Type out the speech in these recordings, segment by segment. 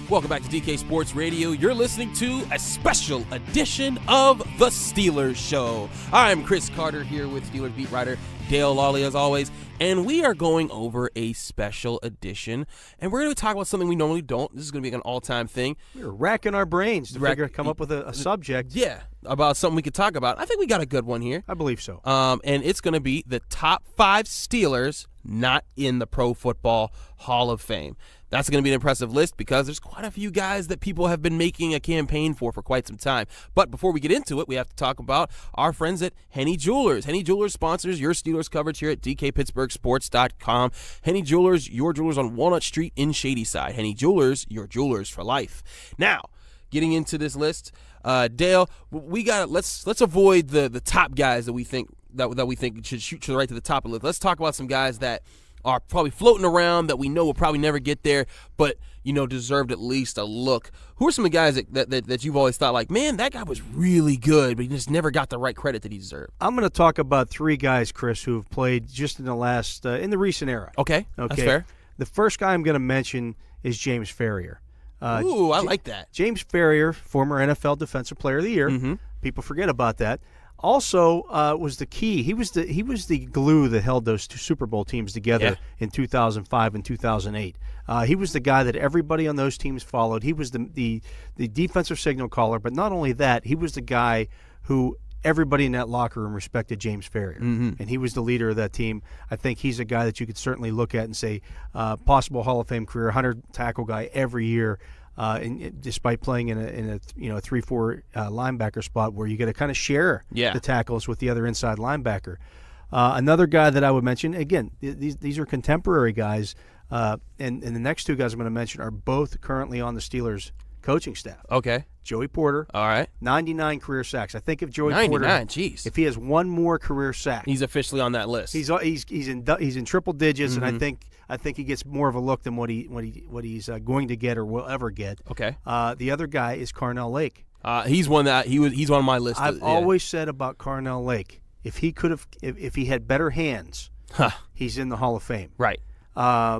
Welcome back to DK Sports Radio. You're listening to a special edition of The Steelers Show. I'm Chris Carter here with Steelers beat writer Dale Lolley, as always, and we are going over a special edition, and we're going to talk about something we normally don't. This is going to be an all-time thing. We're racking our brains to come up with a subject. Yeah, about something we could talk about. I think we got a good one here. I believe so. And it's going to be the top 5 Steelers not in the Pro Football Hall of Fame. That's going to be an impressive list because there's quite a few guys that people have been making a campaign for quite some time. But before we get into it, we have to talk about our friends at Henny Jewelers. Henny Jewelers sponsors your Steelers coverage here at DKPittsburghSports.com. Henny Jewelers, your jewelers on Walnut Street in Shadyside. Henny Jewelers, your jewelers for life. Now, getting into this list, Dale, let's avoid the top guys that we think should shoot to the right to the top of the list. Let's talk about some guys that are probably floating around that we know will probably never get there, but deserved at least a look. Who are some of the guys that you've always thought, like, man, that guy was really good, but he just never got the right credit that he deserved? I'm going to talk about 3 guys, Chris, who have played just in the recent era. Okay, that's fair. The first guy I'm going to mention is James Ferrier. Ooh, I like that. James Ferrier, former NFL Defensive Player of the Year. Mm-hmm. People forget about that. Also, was the key. He was the glue that held those 2 Super Bowl teams together in 2005 and 2008. He was the guy that everybody on those teams followed. He was the defensive signal caller, but not only that, he was the guy who everybody in that locker room respected James Ferrier, and he was the leader of that team. I think he's a guy that you could certainly look at and say possible Hall of Fame career, 100 tackle guy every year. Despite playing in a 3-4 linebacker spot where you got to kind of share the tackles with the other inside linebacker. Another guy that I would mention, again, these are contemporary guys, and the next 2 guys I'm going to mention are both currently on the Steelers coaching staff. Okay. Joey Porter. All right. 99 career sacks. I think if Joey 99, Porter, geez, if he has one more career sack, he's officially on that list. He's in triple digits, and I think he gets more of a look than what he's going to get or will ever get. Okay. The other guy is Carnell Lake. He's one he's on my list. I've always said about Carnell Lake, if he had better hands, he's in the Hall of Fame. Right.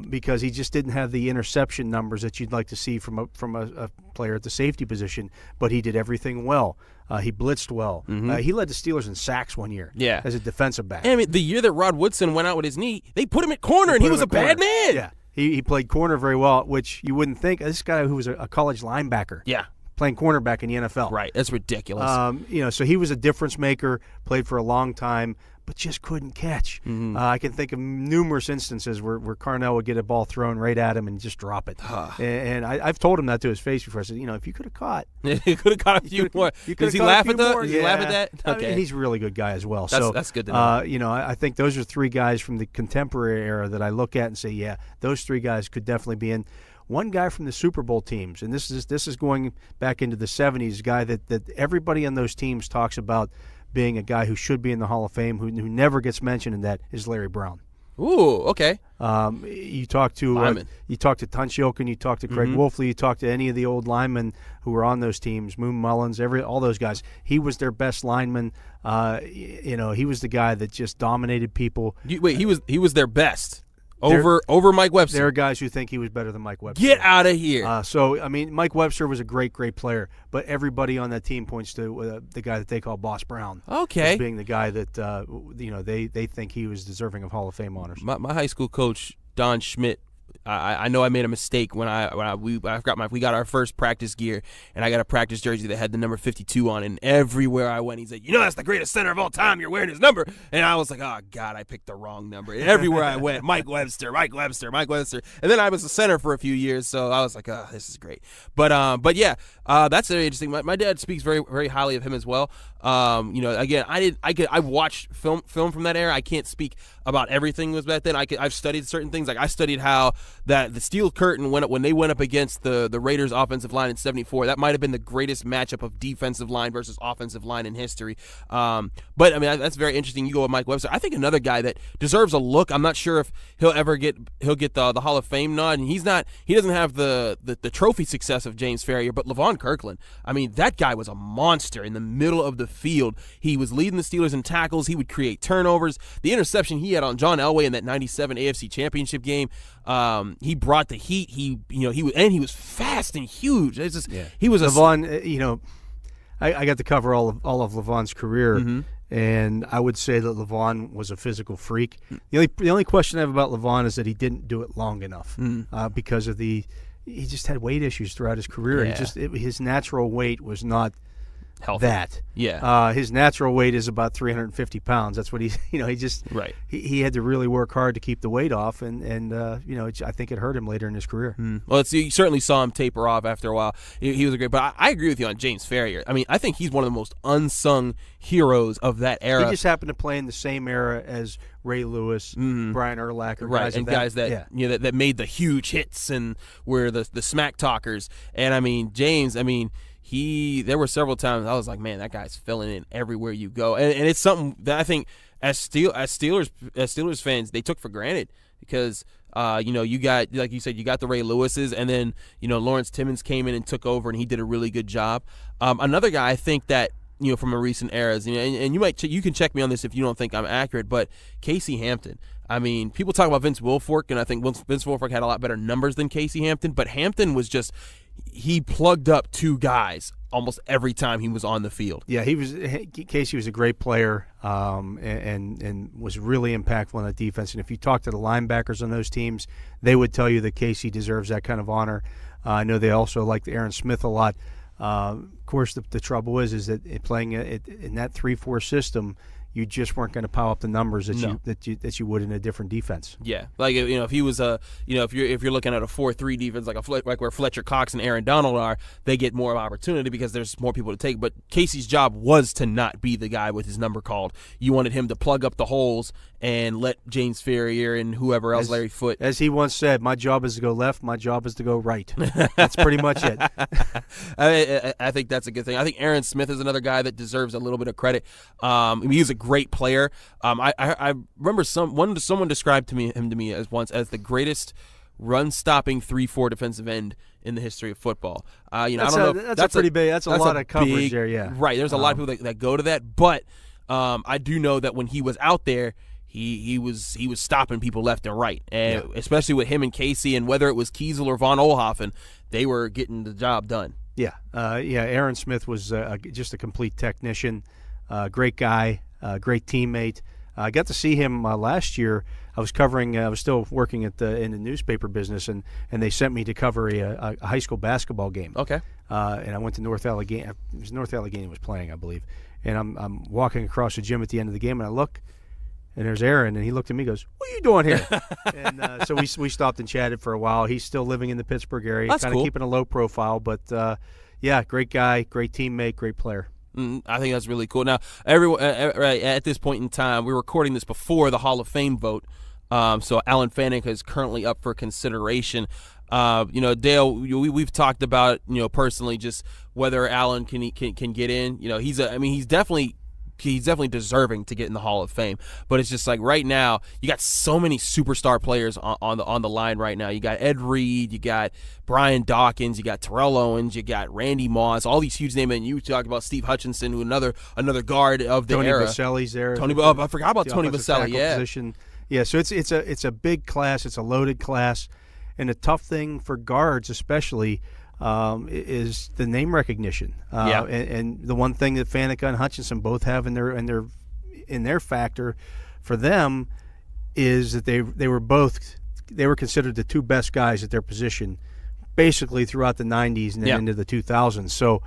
Because he just didn't have the interception numbers that you'd like to see from a player at the safety position, but he did everything well. He blitzed well. He led the Steelers in sacks one year as a defensive back. And I mean, the year that Rod Woodson went out with his knee, they put him at corner, and he was a bad man. Yeah, he played corner very well, which you wouldn't think. This guy who was a college linebacker. Yeah. Playing cornerback in the NFL. Right, that's ridiculous. So he was a difference maker, played for a long time, but just couldn't catch. I can think of numerous instances where Carnell would get a ball thrown right at him and just drop it. And I've told him that to his face before. I said, if you could have caught. You could have caught a few more. Does he laugh at that? Does he laugh at that? Okay. I mean, he's a really good guy as well. That's good to know. I think those are 3 guys from the contemporary era that I look at and say, yeah, those 3 guys could definitely be in. One guy from the Super Bowl teams, and this is going back into the 70s, a guy that everybody on those teams talks about being a guy who should be in the Hall of Fame, who never gets mentioned in that, is Larry Brown. Ooh, okay. You talk to Tunch Ilkin, you talk to Craig Wolfley, you talk to any of the old linemen who were on those teams, Moon Mullins, all those guys. He was their best lineman. He was the guy that just dominated people. He was their best. Over Mike Webster. There are guys who think he was better than Mike Webster. Get out of here. Mike Webster was a great player, but everybody on that team points to the guy that they call Boss Brown. Okay. As being the guy that they think he was deserving of Hall of Fame honors. My high school coach, Don Schmidt, I know I made a mistake when we got our first practice gear, and I got a practice jersey that had the number 52 on it, and everywhere I went, he said, that's the greatest center of all time, you're wearing his number. And I was like, oh, God, I picked the wrong number. And everywhere I went, Mike Webster. And then I was a center for a few years, so I was like, oh, this is great. But yeah, that's very interesting. My dad speaks very, very highly of him as well. Again, I watched film from that era. I can't speak about everything that was back then. I've studied certain things. Like I studied how that the Steel Curtain when they went up against the Raiders offensive line in '74, that might have been the greatest matchup of defensive line versus offensive line in history. But I mean, that's very interesting. You go with Mike Webster. I think another guy that deserves a look. I'm not sure if he'll get the Hall of Fame nod, and he doesn't have the trophy success of James Ferrier, but LaVon Kirkland. I mean, that guy was a monster in the middle of the field. He was leading the Steelers in tackles. He would create turnovers. The interception he had on John Elway in that '97 AFC Championship game. He brought the heat. He was fast and huge. It's just he was LeVon. I got to cover all of LeVon's career, and I would say that LeVon was a physical freak. The only question I have about LeVon is that he didn't do it long enough because of he just had weight issues throughout his career. Yeah. His natural weight was not healthy. That. Yeah. His natural weight is about 350 pounds. That's what he just right. He had to really work hard to keep the weight off, and I think it hurt him later in his career. Well, you certainly saw him taper off after a while. He was a great, but I agree with you on James Ferrier. I mean, I think he's one of the most unsung heroes of that era. He just happened to play in the same era as Ray Lewis, Brian Urlacher, guys that made the huge hits and were the smack talkers. And I mean, James, there were several times I was like, man, that guy's filling in everywhere you go, and it's something that I think as Steelers fans they took for granted because you got, like you said, you got the Ray Lewises, and then Lawrence Timmons came in and took over, and he did a really good job. Another guy I think that from a recent eras, and you can check me on this if you don't think I'm accurate, but Casey Hampton. I mean, people talk about Vince Wilfork, and I think Vince Wilfork had a lot better numbers than Casey Hampton, but Hampton was just – he plugged up two guys almost every time he was on the field. Yeah, Casey was a great player and was really impactful on that defense. And if you talk to the linebackers on those teams, they would tell you that Casey deserves that kind of honor. I know they also liked Aaron Smith a lot. Of course, the trouble is that playing in that 3-4 system, you just weren't going to pile up the numbers that you would in a different defense. Yeah, like if he was if you're looking at a 4-3 defense like where Fletcher Cox and Aaron Donald are, they get more opportunity because there's more people to take. But Casey's job was to not be the guy with his number called. You wanted him to plug up the holes and let James Ferrier and whoever else, Larry Foote. As he once said, my job is to go left, my job is to go right. That's pretty much it. I think that's a good thing. I think Aaron Smith is another guy that deserves a little bit of credit. He's a great player. I remember someone described him to me as once as the greatest run-stopping 3-4 defensive end in the history of football. I don't know. That's pretty big. That's a lot of coverage there. Yeah, right. There's a lot of people that go to that, but I do know that when he was out there, he was stopping people left and right, and especially with him and Casey, and whether it was Kiesel or Von Oelhoffen, they were getting the job done. Yeah. Aaron Smith was just a complete technician, great guy, great teammate. I got to see him last year. I was still working in the newspaper business, and they sent me to cover a high school basketball game. Okay. And I went to North Allegheny. It was North Allegheny was playing, I believe. And I'm walking across the gym at the end of the game, and I look, and there's Aaron, and he looked at me and goes, "What are you doing here?" And so we stopped and chatted for a while. He's still living in the Pittsburgh area, kind of keeping a low profile, but great guy, great teammate, great player. I think that's really cool. Now, everyone at this point in time, we're recording this before the Hall of Fame vote. So Alan Faneca is currently up for consideration. Dale, we've talked about personally just whether Alan can get in. He's definitely deserving to get in the Hall of Fame. But it's just like right now, you got so many superstar players on the line right now. You got Ed Reed, you got Brian Dawkins, you got Terrell Owens, you got Randy Moss, all these huge names. And you talked about Steve Hutchinson, who another guard of the era. Tony Baselli's there. I forgot about Tony Baselli. Yeah. Position. Yeah. So it's a big class. It's a loaded class, and the tough thing for guards, especially. Is the name recognition, and the one thing that Faneca and Hutchinson both have in their factor for them is that they were considered the two best guys at their position, basically throughout the 90s and then into the 2000s. So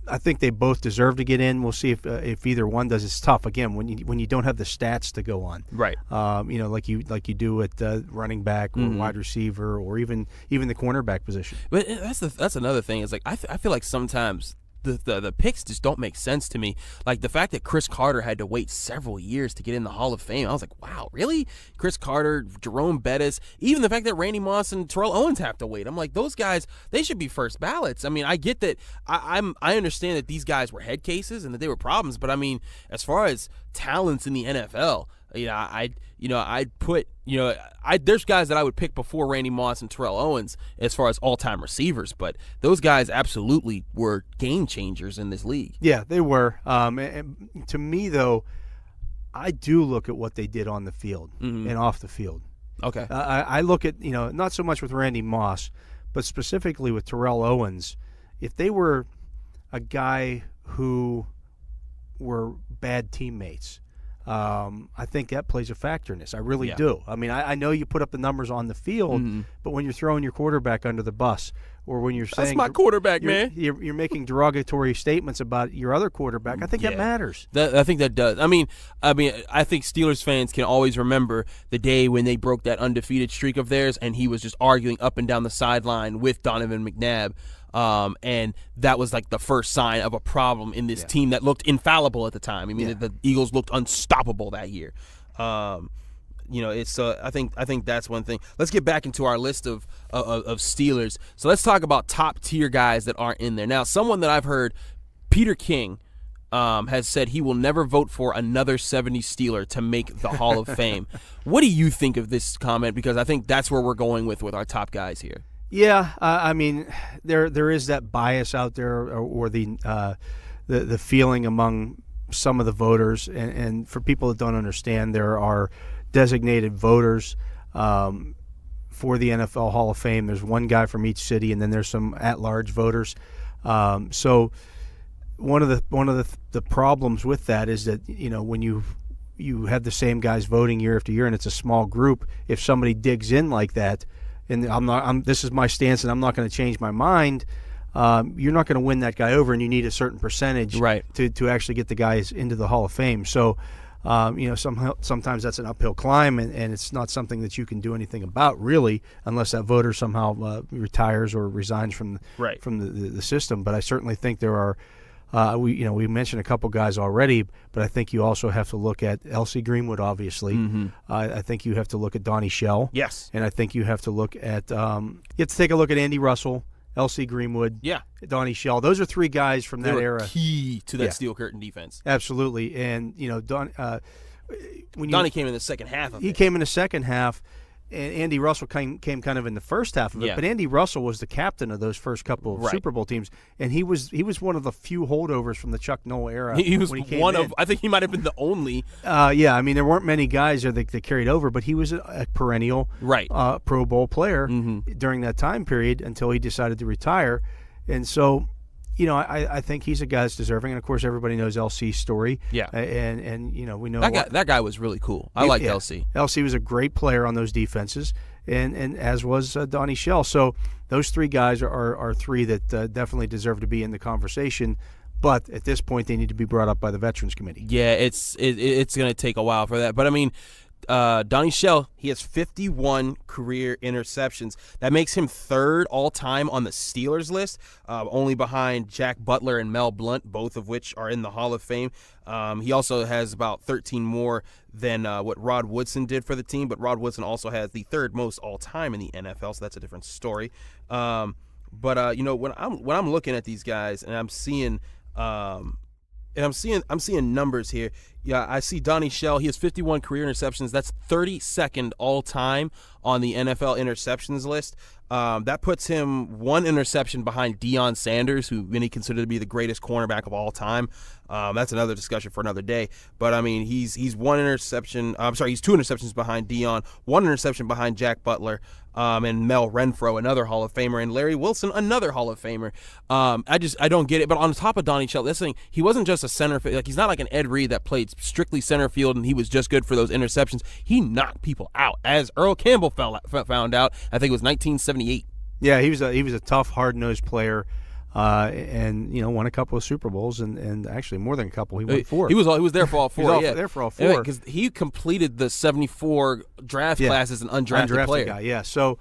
I think they both deserve to get in. We'll see if either one does. It's tough again when you don't have the stats to go on, right? Like you do at running back or wide receiver or even the cornerback position. But that's another thing. Is like I feel like sometimes the picks just don't make sense to me. Like the fact that Chris Carter had to wait several years to get in the Hall of Fame. I was like, wow, really? Chris Carter, Jerome Bettis, even the fact that Randy Moss and Terrell Owens have to wait. I'm like, those guys, they should be first ballots. I mean, I get that. I understand that these guys were head cases and that they were problems, but I mean, as far as talents in the NFL, there's guys that I would pick before Randy Moss and Terrell Owens as far as all-time receivers, but those guys absolutely were game changers in this league. Yeah, they were. And to me, though, I do look at what they did on the field and off the field. Okay. I look at, not so much with Randy Moss, but specifically with Terrell Owens. If they were a guy who were bad teammates, I think that plays a factor in this. I really do. I mean, I know you put up the numbers on the field, but when you're throwing your quarterback under the bus, or when you're saying that's my quarterback, man, you're making derogatory statements about your other quarterback, I think that matters. I think that does. I mean, I think Steelers fans can always remember the day when they broke that undefeated streak of theirs, and he was just arguing up and down the sideline with Donovan McNabb. And that was like the first sign of a problem in this team that looked infallible at the time. I mean, the Eagles looked unstoppable that year. It's I think that's one thing. Let's get back into our list of Steelers. So let's talk about top tier guys that aren't in there. Now, someone that I've heard, Peter King, has said he will never vote for another 70s Steeler to make the Hall of Fame. What do you think of this comment? Because I think that's where we're going with our top guys here. Yeah, I mean, there is that bias out there, or the feeling among some of the voters, and for people that don't understand, there are designated voters for the NFL Hall of Fame. There's one guy from each city, and then there's some at-large voters. So one of the problems with that is that when you have the same guys voting year after year, and it's a small group, if somebody digs in like that. And this is my stance, and I'm not going to change my mind. You're not going to win that guy over, and you need a certain percentage to actually get the guys into the Hall of Fame. So, sometimes that's an uphill climb, and it's not something that you can do anything about, really, unless that voter somehow retires or resigns from the system. But I certainly think there are. We mentioned a couple guys already, but I think you also have to look at L.C. Greenwood, obviously. Mm-hmm. I think you have to look at Donnie Shell. Yes. And I think you have to look at you have to take a look at Andy Russell, L.C. Greenwood, Donnie Shell. Those are three guys from that era. Key to that steel curtain defense. Absolutely. And, Donnie came in the second half of it. He came in the second half. And Andy Russell came kind of in the first half of it, but Andy Russell was the captain of those first couple of Super Bowl teams, and he was one of the few holdovers from the Chuck Noll era. He was one of, I think he might have been the only. I mean, there weren't many guys that carried over, but he was a perennial Pro Bowl player during that time period until he decided to retire, and so. I think he's a guy that's deserving, and of course everybody knows LC's story. Yeah, and we know that guy was really cool. I liked LC. LC was a great player on those defenses, and as was Donnie Shell. So those three guys are three that definitely deserve to be in the conversation. But at this point, they need to be brought up by the Veterans Committee. Yeah, it's going to take a while for that. But I mean. Donnie Shell, he has 51 career interceptions. That makes him third all-time on the Steelers list, only behind Jack Butler and Mel Blount, both of which are in the Hall of Fame. He also has about 13 more than what Rod Woodson did for the team, but Rod Woodson also has the third most all-time in the NFL, so that's a different story. But when I'm looking at these guys and I'm seeing numbers here. Yeah, I see Donnie Shell. He has 51 career interceptions. That's 32nd all-time on the NFL interceptions list. That puts him one interception behind Deion Sanders, who many consider to be the greatest cornerback of all time. That's another discussion for another day. But, I mean, he's one interception. He's two interceptions behind Deion, one interception behind Jack Butler, and Mel Renfro, another Hall of Famer, and Larry Wilson, another Hall of Famer. I don't get it. But on top of Donnie Shell, this thing, he wasn't just a center field. Like, he's not like an Ed Reed that played strictly center field and he was just good for those interceptions. He knocked people out, as Earl Campbell found out. I think it was 1978. Yeah, he was a tough, hard-nosed player. And won a couple of Super Bowls, and actually more than a couple. He won 4. He was there for all 4. There for all 4 because he completed the 74 draft class as an undrafted player. Guy, yeah. So,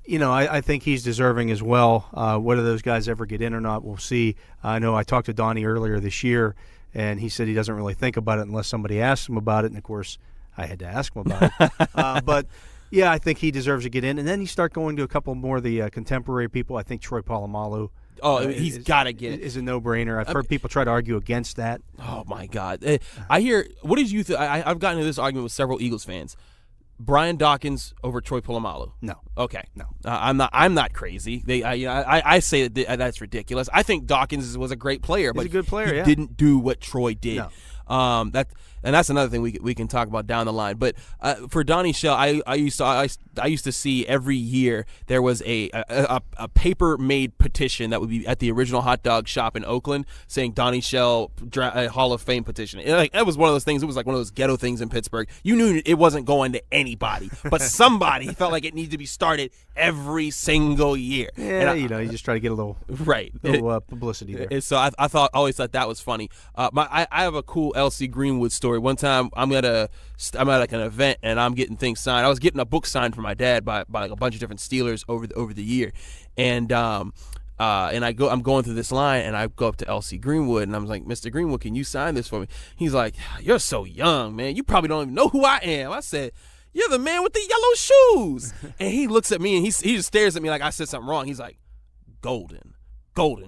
I think he's deserving as well. Whether those guys ever get in or not, we'll see. I know I talked to Donnie earlier this year, and he said he doesn't really think about it unless somebody asks him about it. And of course, I had to ask him about it. But yeah, I think he deserves to get in. And then you start going to a couple more of the contemporary people. I think Troy Polamalu. Oh, he's got to get it. Is a no-brainer. I've heard people try to argue against that. Oh, my God. I hear – what did you think? I've gotten into this argument with several Eagles fans. Brian Dawkins over Troy Polamalu. No. Okay. No. I'm not crazy. I say that's ridiculous. I think Dawkins was a great player, but he's a good player, he didn't do what Troy did. No. and that's another thing we can talk about down the line. But for Donnie Shell, I used to see every year there was a paper made petition that would be at the original hot dog shop in Oakland saying Donnie Shell Hall of Fame petition. And that was one of those things. It was like one of those ghetto things in Pittsburgh. You knew it wasn't going to anybody, but somebody felt like it needed to be started every single year. Yeah, you just try to get a little publicity there. So I always thought that was funny. I have a cool LC Greenwood story. One time I'm at like an event and I'm getting things signed. I was getting a book signed for my dad by like a bunch of different Steelers over the year, and I'm going through this line and I go up to LC Greenwood and I'm like, Mr. Greenwood, can you sign this for me? He's like, you're so young, man. You probably don't even know who I am. I said, you're the man with the yellow shoes. And he looks at me and he just stares at me like I said something wrong. He's like, golden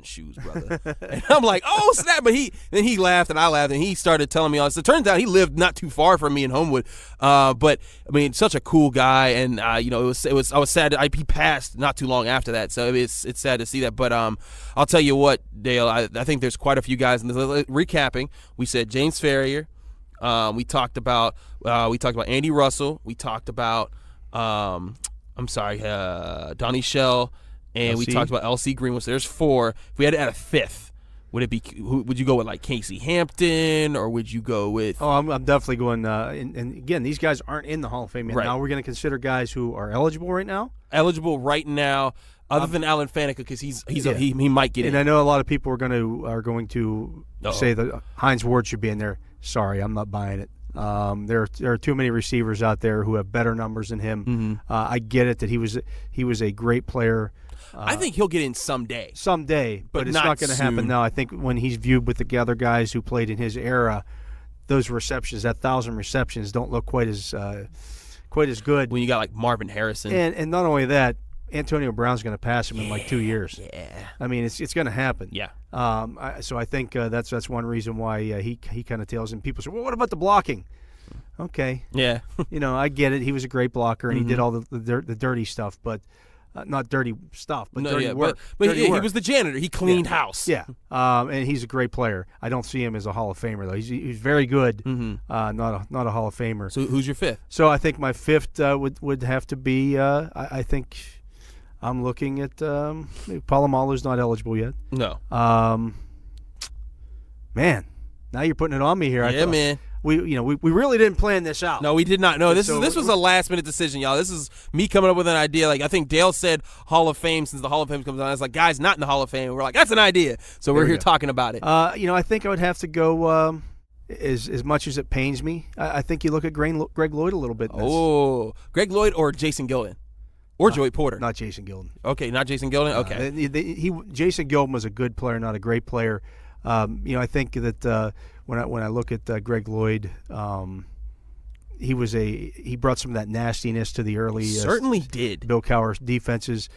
shoes, brother. And I'm like, oh snap! But he laughed and I laughed and he started telling me all this. It turns out he lived not too far from me in Homewood, but I mean, such a cool guy, and I was sad he passed not too long after that. So it's sad to see that. But I'll tell you what, Dale, I think there's quite a few guys. And recapping, we said James Ferrier. We talked about Andy Russell. We talked about Donnie Shell. And LC. We talked about LC Greenwood. So there's 4. If we had to add a 5th, would you go with like Casey Hampton, or would you go with? Oh, I'm definitely going. And again, these guys aren't in the Hall of Fame yet. Right. Now we're going to consider guys who are eligible right now. Eligible right now, other than Alan Faneca, because he might get in. And I know a lot of people are going to say that Hines Ward should be in there. Sorry, I'm not buying it. There are too many receivers out there who have better numbers than him. Mm-hmm. I get it that he was a great player. I think he'll get in someday. But it's not going to happen now. I think when he's viewed with the other guys who played in his era, those receptions, that 1,000 receptions, don't look quite as good. When you got like Marvin Harrison, and not only that, Antonio Brown's going to pass him in like 2 years. Yeah, I mean it's going to happen. Yeah. So I think that's one reason why he kind of tails. And people say, well, what about the blocking? Okay. Yeah. I get it. He was a great blocker and Mm-hmm. he did all the dirty stuff, but. Not dirty stuff, but dirty work. But he was the janitor. He cleaned house. Yeah, and he's a great player. I don't see him as a Hall of Famer though. He's very good. Mm-hmm. Not a Hall of Famer. So who's your 5th? So I think my 5th would have to be. I think I'm looking at Palomalu's not eligible yet. No. Man, now you're putting it on me here. Man. We really didn't plan this out. No, we did not. No, this was a last minute decision, y'all. This is me coming up with an idea. Like I think Dale said Hall of Fame since the Hall of Fame comes on. I was like, guys, not in the Hall of Fame. We're like, that's an idea. So we're here talking about it. I think I would have to go. As much as it pains me, I think you look at Greg Lloyd a little bit. Oh, Greg Lloyd or Jason Gilden, or Joey Porter. Not Jason Gilden. Okay, not Jason Gilden. Okay, Jason Gilden was a good player, not a great player. I think that when I look at Greg Lloyd, he brought some of that nastiness to the early certainly did Bill Cowher defenses.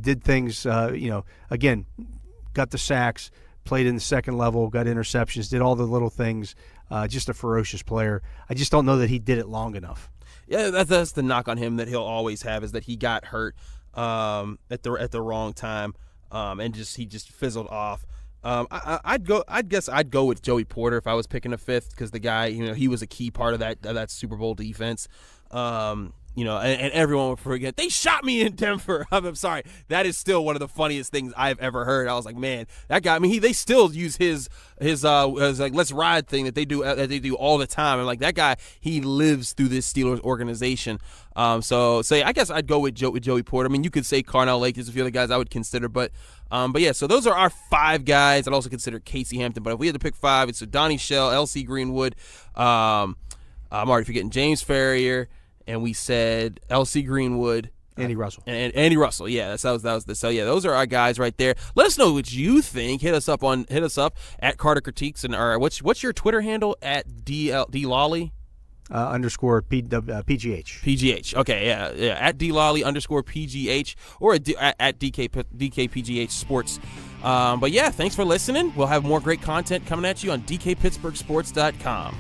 Did things again, got the sacks, played in the second level, got interceptions, did all the little things. Just a ferocious player. I just don't know that he did it long enough. Yeah, that's the knock on him that he'll always have, is that he got hurt at the wrong time, and he just fizzled off. I guess I'd go with Joey Porter if I was picking a 5th, because the guy, he was a key part of that Super Bowl defense. And everyone would forget, they shot me in Denver. I'm sorry. That is still one of the funniest things I've ever heard. I was like, man, that guy. I mean, they still use his like let's ride thing that they do all the time. And like that guy, he lives through this Steelers organization. So I guess I'd go with Joey Porter. I mean, you could say Carnell Lake. There's a few other guys I would consider, but yeah. So those are our 5 guys. I'd also consider Casey Hampton. But if we had to pick 5, it's Donnie Shell, LC Greenwood. I'm already forgetting James Ferrier. And we said LC Greenwood, Andy Russell, and Andy Russell. Yeah, that was the. So yeah, those are our guys right there. Let us know what you think. Hit us up at Carter Critiques, and what's your Twitter handle at D Lolley _PGH. PGH. Okay, yeah. At D Lolley _PGH or at DKPGH Sports. But yeah, thanks for listening. We'll have more great content coming at you on DKPittsburghSports.com.